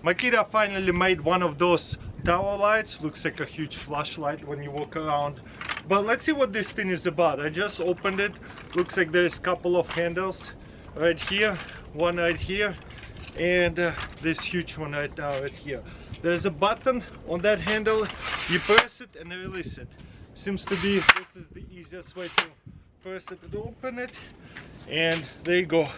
Makita finally made one of those tower lights. Looks like a huge flashlight when you walk around. But let's see what this thing is about. I just opened it. Looks like there's a couple of handles right here, one right here, and this huge one right now right here. There's a button on that handle. You press it and release it. Seems to be this is the easiest way to press it and open it. And there you go.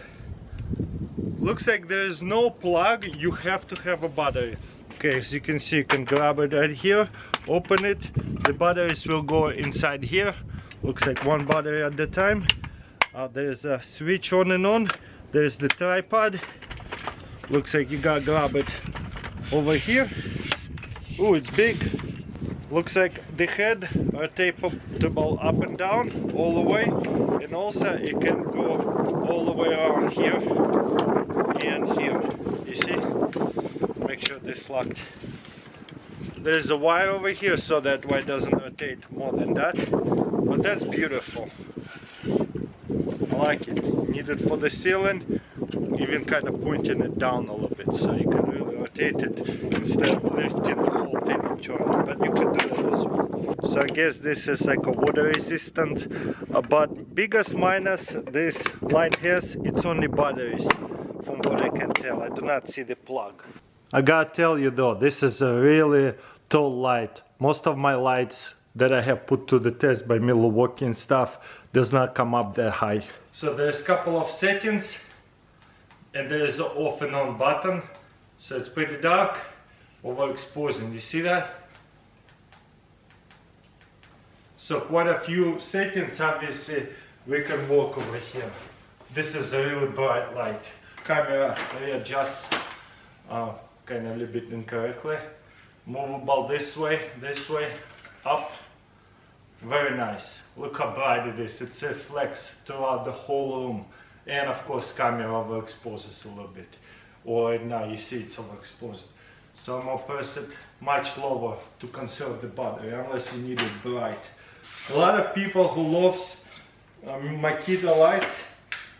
Looks like there is no plug. You have to have a battery. Okay, as you can see, you can grab it right here, open it. The batteries will go inside here. Looks like one battery at a time. There's a switch on and on. There's the tripod. Looks like you gotta grab it over here. Oh, it's big. Looks like the head are tapeable up and down all the way, and also it can go all the way around here and here. You see? Make sure this locked. There's a wire over here so that way it doesn't rotate more than that. But that's beautiful. I like it. Need it for the ceiling, even kind of pointing it down a little bit so you can really rotate it instead of lifting the whole thing and turning. But you can do that as well. So I guess this is like a water resistant. But biggest minus this light has, it's only batteries. From what I can tell, I do not see the plug. I gotta tell you though, this is a really tall light. Most of my lights that I have put to the test by Milwaukee and stuff does not come up that high. So there's a couple of settings, and there's an off and on button. So it's pretty dark, overexposing. You see that? So quite a few settings. Obviously we can work over here. This is a really bright light. Camera readjusts kind of a little bit incorrectly. Movable this way, up. Very nice. Look how bright it is. It reflects throughout the whole room. And of course camera overexposes a little bit. Or right now you see it's overexposed. So I'm gonna press it much lower to conserve the battery, unless you need it bright. A lot of people who loves Makita lights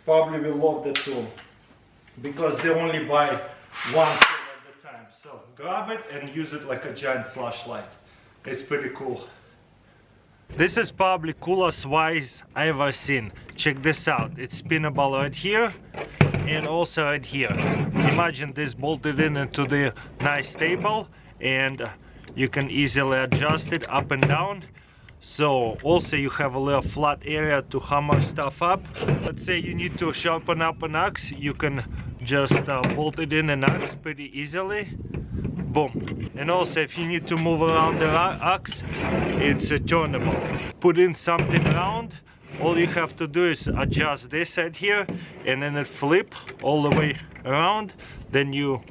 probably will love that too, because they only buy one at a time. So grab it and use it like a giant flashlight. It's pretty cool. This is probably coolest Vise I ever seen. Check this out. It's spinnable right here and also right here. Imagine this bolted into the nice table, and you can easily adjust it up and down. So also you have a little flat area to hammer stuff up. Let's say you need to sharpen up an axe, you can just bolt it in an axe pretty easily. Boom. And also if you need to move around the axe, it's turnable. Put in something round, all you have to do is adjust this side here, and then it flip all the way around. Then you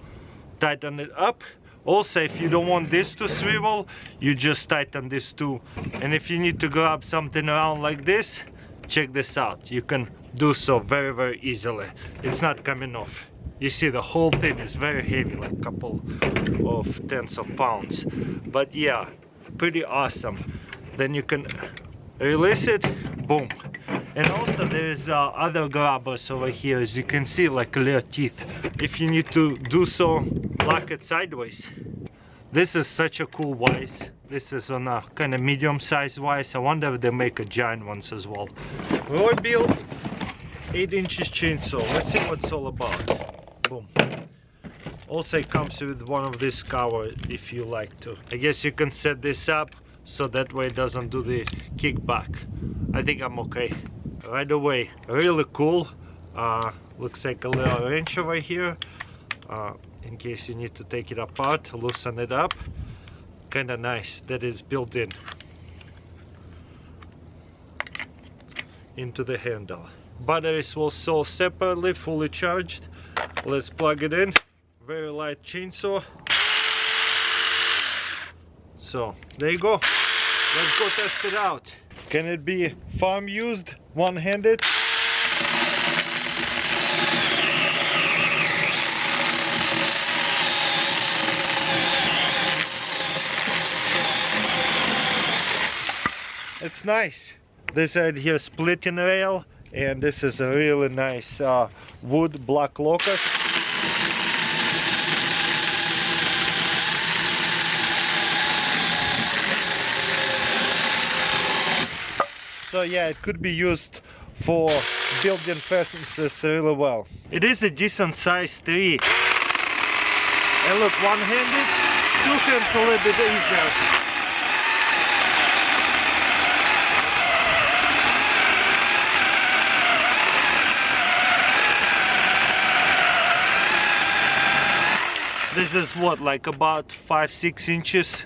tighten it up. Also, if you don't want this to swivel, you just tighten this too. And if you need to grab something around like this, check this out. You can do so very, very easily. It's not coming off. You see, the whole thing is very heavy, like a couple of tens of pounds. But yeah, pretty awesome. Then you can release it, boom. And also there's other grabbers over here, as you can see, like little teeth. If you need to do so, lock it sideways. This is such a cool Vise. This is on a kind of medium-sized Vise. I wonder if they make a giant ones as well. Roy Bill 8 inches chainsaw. Let's see what it's all about. Boom. Also it comes with one of this cover if you like to. I guess you can set this up so that way it doesn't do the kickback. I think I'm okay. Right away, really cool. Looks like a little wrench over here, in case you need to take it apart, loosen it up. Kinda nice that it's built in into the handle. Batteries will sell separately, fully charged. Let's plug it in. Very light chainsaw. So there you go. Let's go test it out. Can it be farm used, one-handed? It's nice. This side here splitting rail, and this is a really nice wood black locust. So yeah, it could be used for building fences really well. It is a decent size tree. And look, one-handed, two hands a little bit easier. This is what, like about 5-6 inches.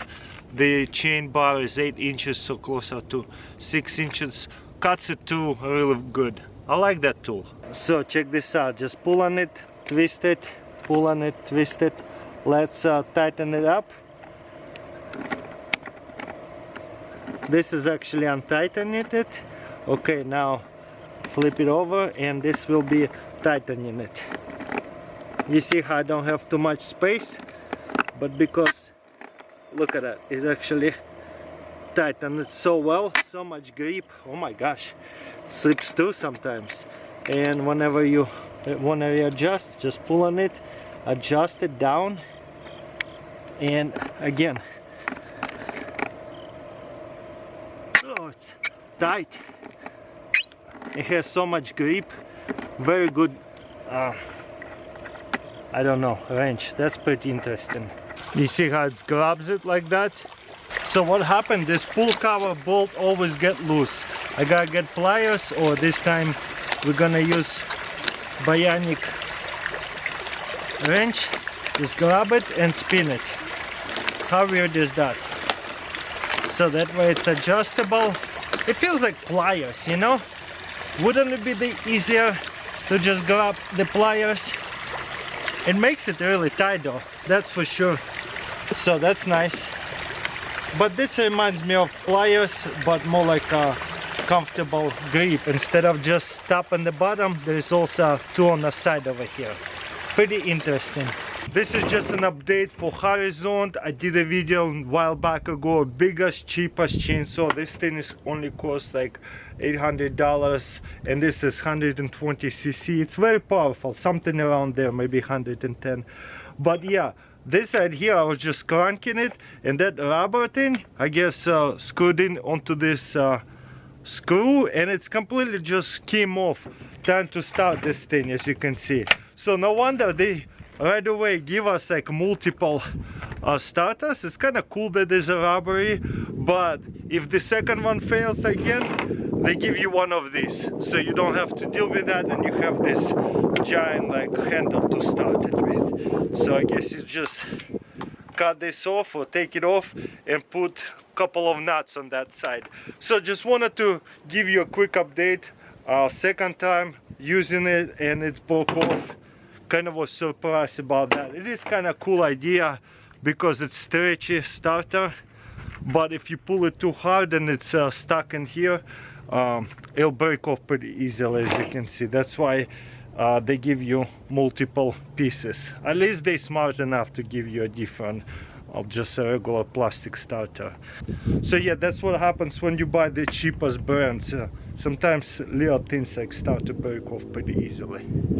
The chain bar is 8 inches, so closer to 6 inches. Cuts it too really good. I like that tool. So check this out. Just pull on it, twist it, pull on it, twist it. Let's tighten it up. This is actually untightening it. Okay, now flip it over and this will be tightening it. You see how I don't have too much space, but because look at that, it actually tightened it so well, so much grip. Oh my gosh, slips too sometimes. And whenever you adjust, just pull on it, adjust it down, and again, oh, it's tight. It has so much grip, very good. I don't know, wrench. That's pretty interesting. You see how it grabs it like that? So what happened, this pull cover bolt always get loose. I gotta get pliers, or this time we're gonna use bionic wrench. Just grab it and spin it. How weird is that? So that way it's adjustable. It feels like pliers, you know? Wouldn't it be easier to just grab the pliers? It makes it really tight though, that's for sure. So that's nice. But this reminds me of pliers, but more like a comfortable grip. Instead of just top on the bottom, there is also two on the side over here. Pretty interesting. This is just an update for Horizon. I did a video a while back ago, biggest, cheapest chainsaw. This thing is only cost like $800, and this is 120cc. It's very powerful, something around there, maybe 110. But yeah, this side here, I was just cranking it, and that rubber thing, I guess, screwed in onto this screw, and it's completely just came off trying to start this thing, as you can see. So no wonder they right away give us like multiple starters. It's kind of cool that there's a rubbery, but if the second one fails again, they give you one of these, so you don't have to deal with that, and you have this giant like handle to start it with. So I guess you just cut this off or take it off and put a couple of nuts on that side. So just wanted to give you a quick update. Second time using it and it broke off. Kind of was surprised about that. It is kind of cool idea because it's stretchy starter, but if you pull it too hard and it's stuck in here, it'll break off pretty easily, as you can see. That's why they give you multiple pieces. At least they're smart enough to give you a different of just a regular plastic starter. So yeah, that's what happens when you buy the cheapest brands. Sometimes little things like start to break off pretty easily.